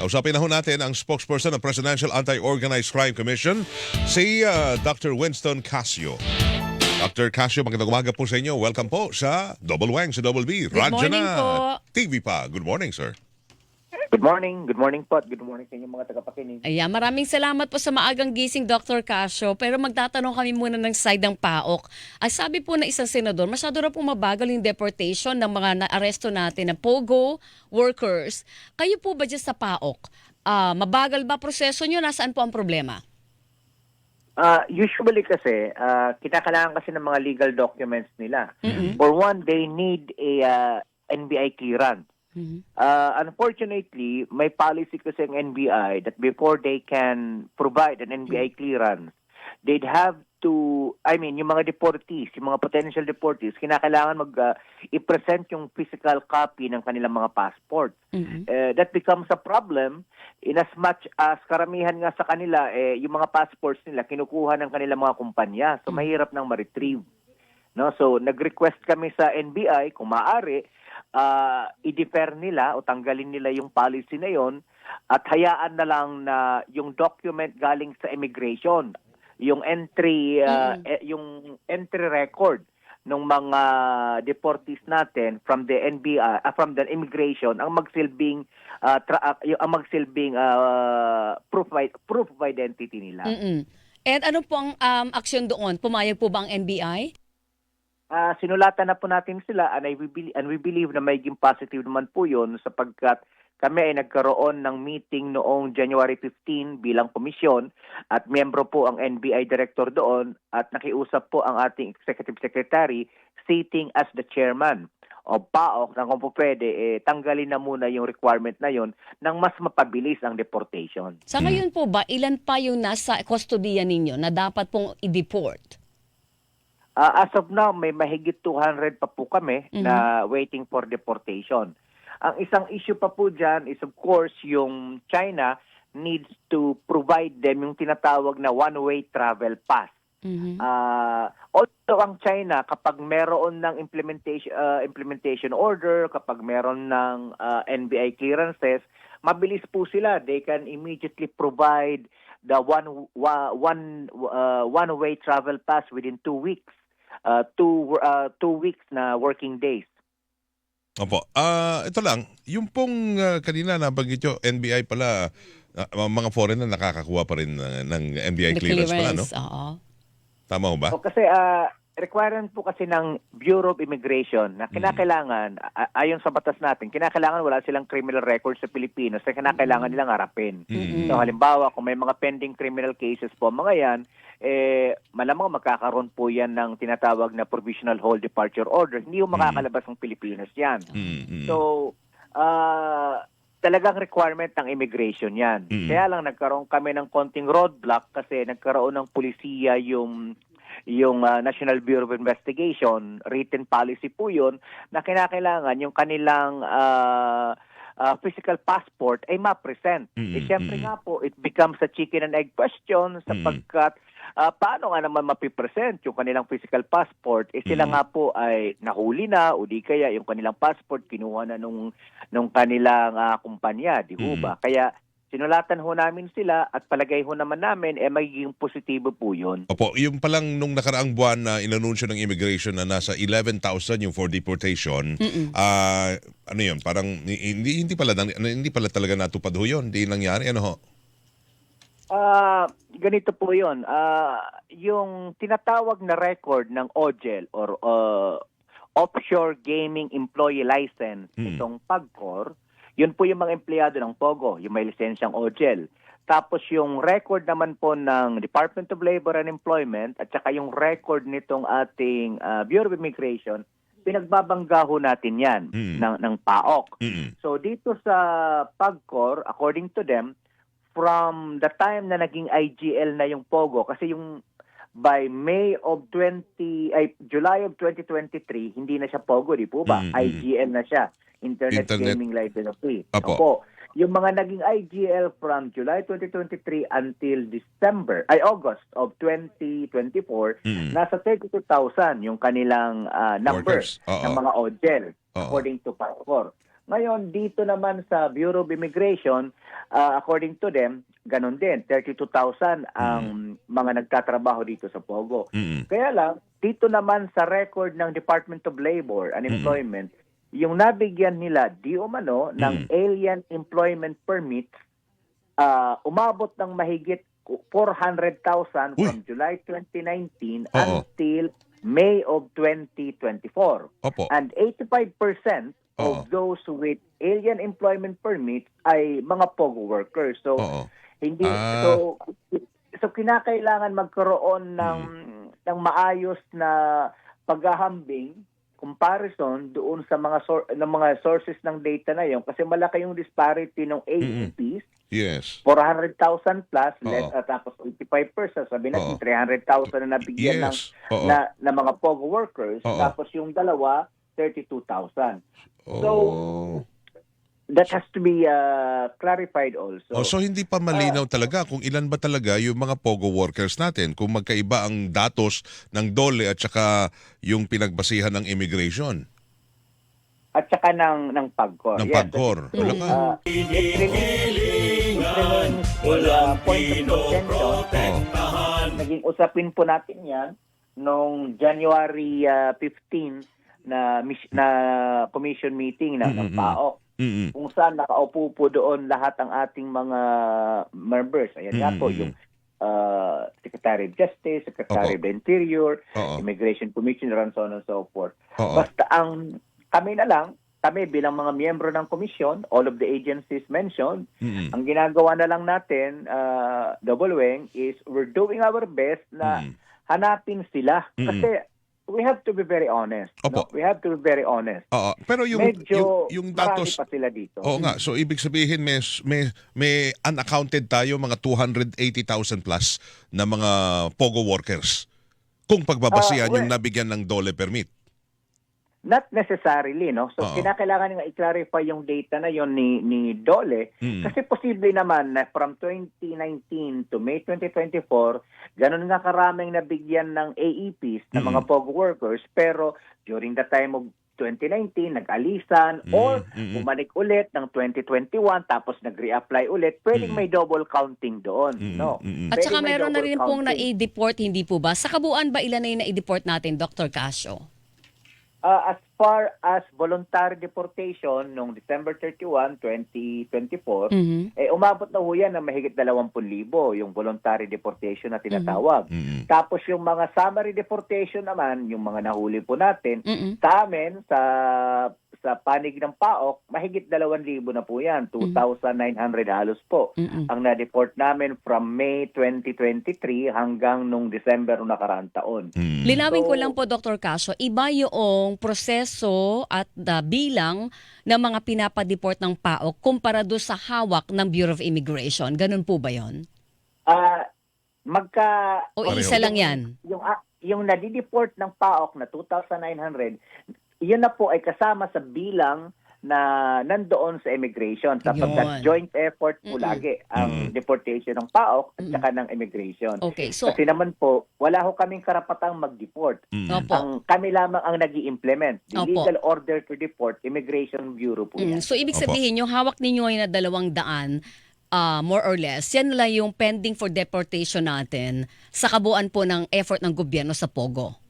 Kausapin na ho natin ang spokesperson ng Presidential Anti-Organized Crime Commission, si Dr. Winston Casio. Dr. Casio, magandang umaga po sa inyo. Welcome po sa Double Wang, sa Double B. Good morning po. TV pa. Good morning, sir. Good morning. Good morning po. Good morning sa inyong mga tagapakinig. Ayan, maraming salamat po sa maagang gising, Dr. Casio. Pero magtatanong kami muna ng side ng PAOK. Ay sabi po na isang senador, masyado na pong mabagal yung deportation ng mga naaresto natin na POGO workers. Kayo po ba dyan sa PAOK? Mabagal ba proseso nyo? Nasaan po ang problema? Usually kasi, kinakailangan kasi ng mga legal documents nila. Mm-hmm. For one, they need a NBI clearance. Mm-hmm. Unfortunately, may policy kasi ang NBI that before they can provide an NBI clearance, they'd have to, yung mga deportees, yung mga potential deportees, kinakailangan i-present yung physical copy ng kanilang mga passport. Mm-hmm. That becomes a problem in as much as karamihan nga sa kanila, yung mga passports nila, kinukuha ng kanilang mga kumpanya. So, mahirap nang ma-retrieve. No? So, nag-request kami sa NBI, kung maaari, i-defer nila o tanggalin nila yung policy na yon at hayaan na lang na yung document galing sa immigration, yung entry yung entry record ng mga deportees natin from the NBI from the immigration ang magsilbing proof of identity nila. Mm-hmm. And ano po ang aksyon doon? Pumayag po ba ang NBI? Sinulatan na po natin sila and we believe na magiging positive naman po yun sapagkat kami ay nagkaroon ng meeting noong January 15 bilang komisyon at miyembro po ang NBI director doon at nakiusap po ang ating executive secretary sitting as the chairman o PAOK na kung po pwede, tanggalin na muna yung requirement na yun nang mas mapabilis ang deportation. Sa ngayon po ba, ilan pa yung nasa kustodiya ninyo na dapat pong i-deport? As of now, may mahigit 200 pa po kami na waiting for deportation. Ang isang issue pa po dyan is of course yung China needs to provide them yung tinatawag na one-way travel pass. Mm-hmm. Also ang China kapag meron ng implementation order, kapag meron ng NBI clearances, mabilis po sila. They can immediately provide the one-way travel pass within 2 weeks. 2 weeks na working days. Opo. Ito lang, yung pong kanina nabanggit nyo, NBI pala, mga foreigner nakakakuha pa rin ng NBI clearance pala, no? Oo. Tama ho ba? O kasi requirement po kasi ng Bureau of Immigration na kinakailangan, ayon sa batas natin, kinakailangan wala silang criminal record sa Pilipinas na kinakailangan nilang harapin. So halimbawa, kung may mga pending criminal cases po mga yan, malamang magkakaroon po yan ng tinatawag na provisional hold departure order. Hindi yung makakalabas ng Pilipinas yan. So, talagang requirement ng immigration yan. Kaya lang nagkaroon kami ng konting roadblock kasi nagkaroon ng pulisiya yung National Bureau of Investigation, written policy po yun, na kinakailangan yung kanilang physical passport ay ma-present. Siyempre nga po, it becomes a chicken and egg question sapagkat paano nga naman mapipresent yung kanilang physical passport? Sila nga po ay nahuli na o di kaya yung kanilang passport kinuha na nung kanilang kumpanya, di ho ba? Kaya sinulatan ho namin sila at palagay ho naman namin magiging positibo po yun. Opo, yung palang nung nakaraang buwan na inanunsyo ng immigration na nasa 11,000 yung for deportation, ano yun, parang hindi pala talaga natupad ho yun, hindi nangyari, ano ho? Ganito po yun, yung tinatawag na record ng OGEL or Offshore Gaming Employee License, itong PAGCOR, yun po yung mga empleyado ng POGO, yung may lisensyang OGEL. Tapos yung record naman po ng Department of Labor and Employment at saka yung record nitong ating Bureau of Immigration, pinagbabangga ho natin yan ng PAOK. So dito sa PAGCOR, according to them, from the time na naging IGL na yung POGO, kasi yung by July of 2023, hindi na siya POGO, di po ba? IGL na siya. Internet Gaming License. Opo. Yung mga naging IGL from July 2023 until August of 2024, nasa 32,000 yung kanilang number ng mga OGEL according to PAGCOR. Ngayon, dito naman sa Bureau of Immigration, according to them, ganun din, 32,000 ang mga nagtatrabaho dito sa Pogo. Kaya lang, dito naman sa record ng Department of Labor and Employment, yung nabigyan nila di umano ng alien employment permits, umabot ng mahigit 400,000 from July 2019 until May of 2024. Opo. And 85% of those with alien employment permits ay mga POGO workers. So hindi so kinakailangan magkaroon ng maayos na paghahambing comparison doon sa mga sources ng data na yon kasi malaki yung disparity ng AEPs. Yes. 400,000 plus, tapos 85%, sabi natin 300,000 na nabigyan ng mga POGO workers, tapos yung dalawa, 32,000. So, that has to be clarified also. So hindi pa malinaw talaga kung ilan ba talaga yung mga POGO workers natin, kung magkaiba ang datos ng DOLE at saka yung pinagbasihan ng immigration. At saka ng PAGCOR. Ng PAGCOR. Wala ka. Point of contention. Naging usapin po natin yan noong January 15 na commission meeting ng PAOK. Kung saan nakaupo po doon lahat ang ating mga members. Ayan nga po yung Secretary of Justice, Secretary of Interior, Immigration Commissioner, and so on and so forth. Basta kami bilang mga miyembro ng komisyon, all of the agencies mentioned, ang ginagawa na lang natin, Double Wing, is we're doing our best na hanapin sila. Kasi we have to be very honest. No? We have to be very honest. Pero yung datos, marami pa sila dito. Oo nga, so ibig sabihin may unaccounted tayo mga 280,000 plus na mga POGO workers kung pagbabasihan yung nabigyan ng DOLE permit. Not necessarily, no? So, kinakailangan nga i-clarify yung data na yon ni DOLE kasi posible naman na from 2019 to May 2024, ganun nga karaming nabigyan ng AEPs na mga POGO workers pero during the time of 2019, nag-alisan or bumalik ulit ng 2021 tapos nag-reapply ulit, pwedeng may double counting doon, no? At saka meron na rin pong na-i-deport, hindi po ba? Sa kabuuan ba ilan na yung na-i-deport natin, Dr. Casio? As far as voluntary deportation noong December 31, 2024, umabot na ho yan ng mahigit 20,000 yung voluntary deportation na tinatawag. Tapos yung mga summary deportation naman, yung mga nahuli po natin, sa amin, sa panig ng PAOK, mahigit 2,000 na po yan, 2,900 halos po. Ang na-deport namin from May 2023 hanggang nung December ng nakaraang taon. Linawin ko lang po, Dr. Casio, iba yung proseso at bilang ng mga pinapadeport ng PAOK kumpara doon sa hawak ng Bureau of Immigration. Ganun po ba yun? O isa lang yan? Yung nadideport ng PAOK na 2,900, yun na po ay kasama sa bilang na nandoon sa immigration sapagkat joint effort po lagi ang deportation ng PAOK at saka ng immigration. Okay, so, kasi naman po, wala ho kaming karapatang mag-deport. Kami lamang ang nag-i-implement. The legal order to deport, Immigration Bureau po yan. So ibig sabihin, yung hawak ninyo ay na 200, more or less, yan lang yung pending for deportation natin sa kabuuan po ng effort ng gobyerno sa POGO.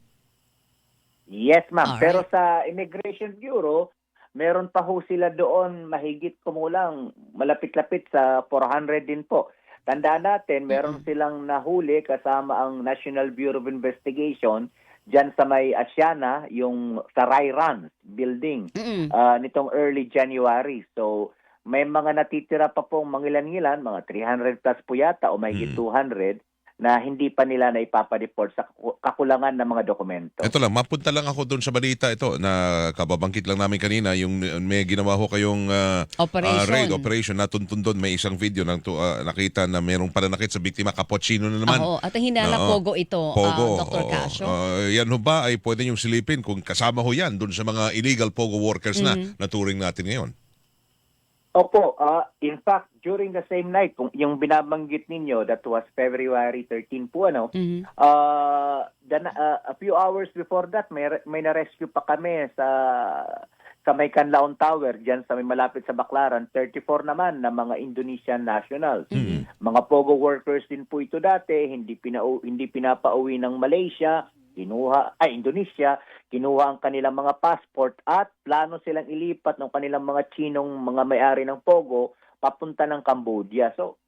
Yes, ma'am. Alright. Pero sa Immigration Bureau, meron pa ho sila doon mahigit kumulang malapit-lapit sa 400 din po. Tandaan natin, meron silang nahuli kasama ang National Bureau of Investigation dyan sa may Asiana, yung sa Rairan building nitong early January. So, may mga natitira pa pong mangilan-ngilan, mga 300 plus po yata o mahigit 200 na hindi pa nila na ipapadeport sa kakulangan ng mga dokumento. Ito lang, mapunta lang ako doon sa balita ito na kababangkit lang namin kanina, yung may ginawa ho kayong raid operation na tuntun doon. May isang video na nakita na mayroong pananakit sa biktima, Cappuccino na naman. At ang hinala POGO ito, Dr. Casio. Yan ho ba ay pwede yung silipin kung kasama ho yan doon sa mga illegal POGO workers na naturing natin ngayon? Opo, in fact, during the same night, kung yung binabanggit ninyo, that was February 13 po, a few hours before that, may na-rescue pa kami sa sa may Canlaon Tower, diyan sa may malapit sa Baclaran, 34 naman na mga Indonesian nationals. Mga pogo workers din po ito dati, hindi pinapauwi ng Malaysia, Indonesia, kinuha ang kanilang mga passport at plano silang ilipat ng kanilang mga Chinong mga may-ari ng pogo papunta ng Cambodia. So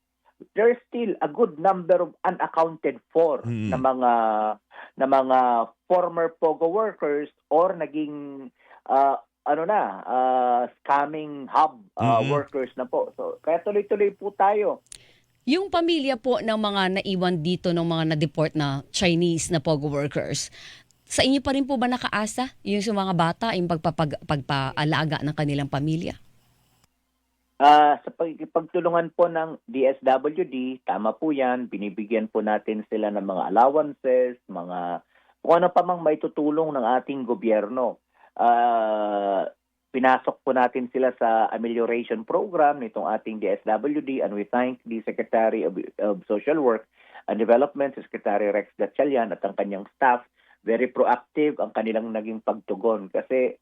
there's still a good number of unaccounted for na mga former pogo workers or naging scamming hub workers na po. So kaya tuloy-tuloy po tayo. Yung pamilya po ng mga naiwan dito ng mga na-deport na Chinese na pogo workers, sa inyo pa rin po ba nakaasa yung sa mga bata, yung pagpaalaga ng kanilang pamilya? Sa pagtulungan po ng DSWD, tama po yan, binibigyan po natin sila ng mga allowances, kung ano pa mang maitutulong ng ating gobyerno. Pinasok po natin sila sa amelioration program nitong ating DSWD, and we thank the Secretary of Social Work and Development, Secretary Rex Gatchalian at ang kanyang staff. Very proactive ang kanilang naging pagtugon kasi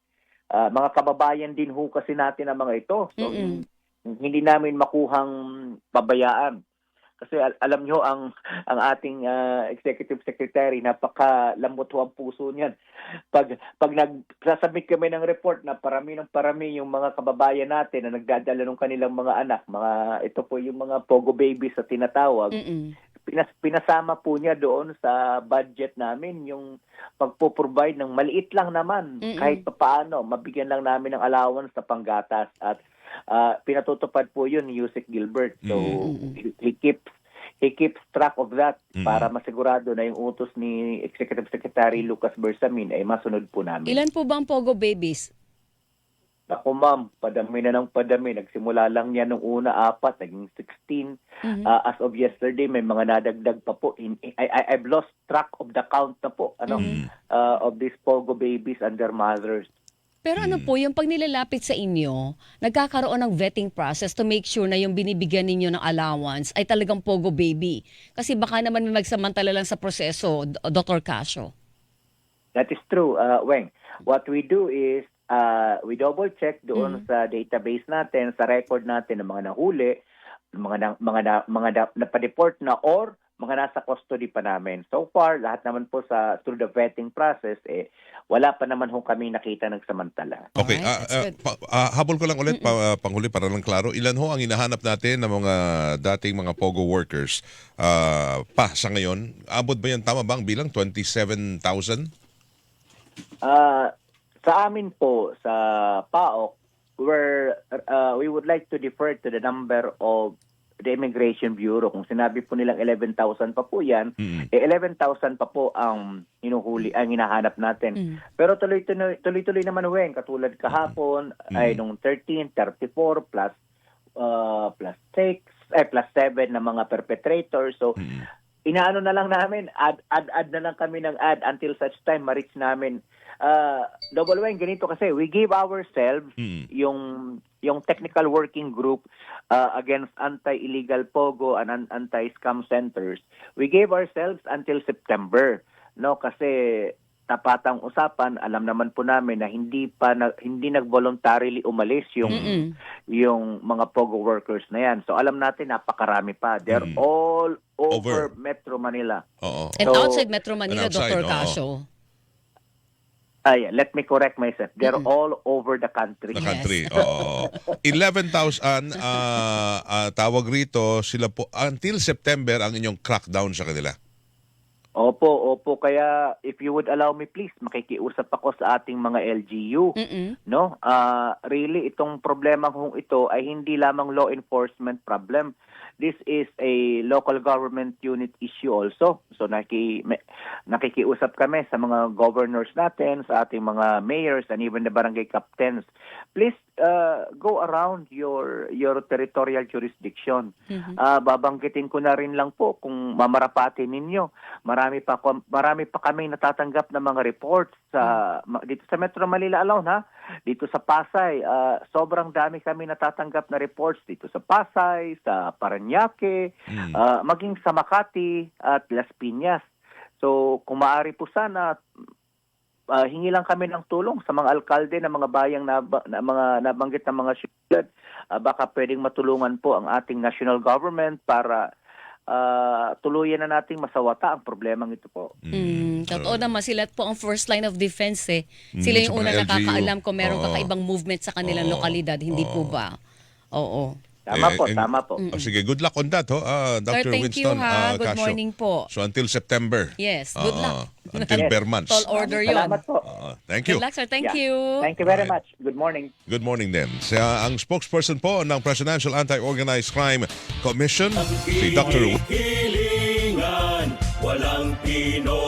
mga kababayan din ho kasi natin ang mga ito. So hindi namin makuhang pabayaan. Kasi alam nyo, ang ating executive secretary, napakalambot ho ang puso niyan. Pag nagsasubmit kami ng report na parami yung mga kababayan natin na nagdadala ng kanilang mga anak, ito po yung mga pogo babies sa tinatawag, pinasama po niya doon sa budget namin yung pagpo-provide ng maliit lang naman, kahit paano, mabigyan lang namin ng allowance sa panggatas at pinatutupad po yun ni Yusek Gilbert. So he keeps track of that para masigurado na yung utos ni Executive Secretary Lucas Bersamin ay masunod po namin. Ilan po ba ang pogo babies? Ako ma'am, padami na ng padami. Nagsimula lang yan nung una 4, naging 16. As of yesterday, may mga nadagdag pa po. I've lost track of the count na po of these pogo babies and their mothers. Pero ano po, yung pag nilalapit sa inyo, nagkakaroon ng vetting process to make sure na yung binibigyan ninyo ng allowance ay talagang pogo baby. Kasi baka naman may magsamantala lang sa proseso, Dr. Casio. That is true, Weng. What we do is, we double check doon sa database natin, sa record natin ng mga nahuli, mga napadeport na or mga nasa custody pa namin. So far, lahat naman po through the vetting process, wala pa naman kami nakita ng samantala. Okay, Alright, that's good. habol ko lang ulit, panghuli para lang klaro. Ilan ho ang hinahanap natin ng mga dating mga pogo workers sa ngayon? Abot ba yan, tama ba ang bilang? 27,000? Sa amin po, sa PAOK, we would like to defer to the number of the Immigration Bureau. Kung sinabi po nilang 11,000 pa po yan, 11,000 pa po ang hinahanap natin. Pero tuloy-tuloy naman, Weng, katulad kahapon, ay nung 13, 34 plus 7 na mga perpetrators. So, inaano na lang namin, add na lang kami ng add until such time ma-reach namin. Double Weng, ganito kasi, we give ourselves yung technical working group against anti-illegal pogo and anti-scam centers. We gave ourselves until September, no? Kasi tapatang usapan, alam naman po namin na hindi nag-voluntarily umalis yung mga pogo workers na yan. So alam natin napakarami pa. They're all over Metro Manila. And outside Metro Manila, Dr. Casio. Let me correct myself. They're all over the country. The country, oo. 11,000 tawag rito, sila po until September ang inyong crackdown sa kanila. Opo. Kaya if you would allow me please, makikiusap ako sa ating mga LGU. No? Really, itong problema kung ito ay hindi lamang law enforcement problem. This is a local government unit issue also. So nakikiusap kami sa mga governors natin, sa ating mga mayors and even the barangay captains. Please go around your territorial jurisdiction. Babanggitin ko na rin lang po kung mamarapatin ninyo. Marami pa kami natatanggap na mga reports dito sa Metro Manila alone, ha. Dito sa Pasay, sobrang dami kami natatanggap na reports dito sa Pasay, sa Parañaque, maging sa Makati at Las Piñas. So, kung maaari po sana, hingi lang kami ng tulong sa mga alkalde ng mga bayang mga nabanggit na mga syudad. Baka pwedeng matulungan po ang ating national government para tuluyan na nating masawata ang problemang ito po. Totoo naman, sila po ang first line of defense eh. Sila yung sa una mga nakakaalam LGU. kung merong Oo. kakaibang movement sa kanilang lokalidad, hindi po ba? Oo. Tama po. Sige, good luck on that, ho, Dr. Sir, thank Winston you ha. Good Casio. morning po. So until September. Yes, good luck. Until Yes. bare months. Tall order yun. Salamat po. Thank you. Good luck, sir. Thank Yeah. you. Thank you very Alright. much. Good morning. Good morning din. Ang spokesperson po ng Presidential Anti-Organized Crime Commission, si Dr. Hilingan, walang Pinoy.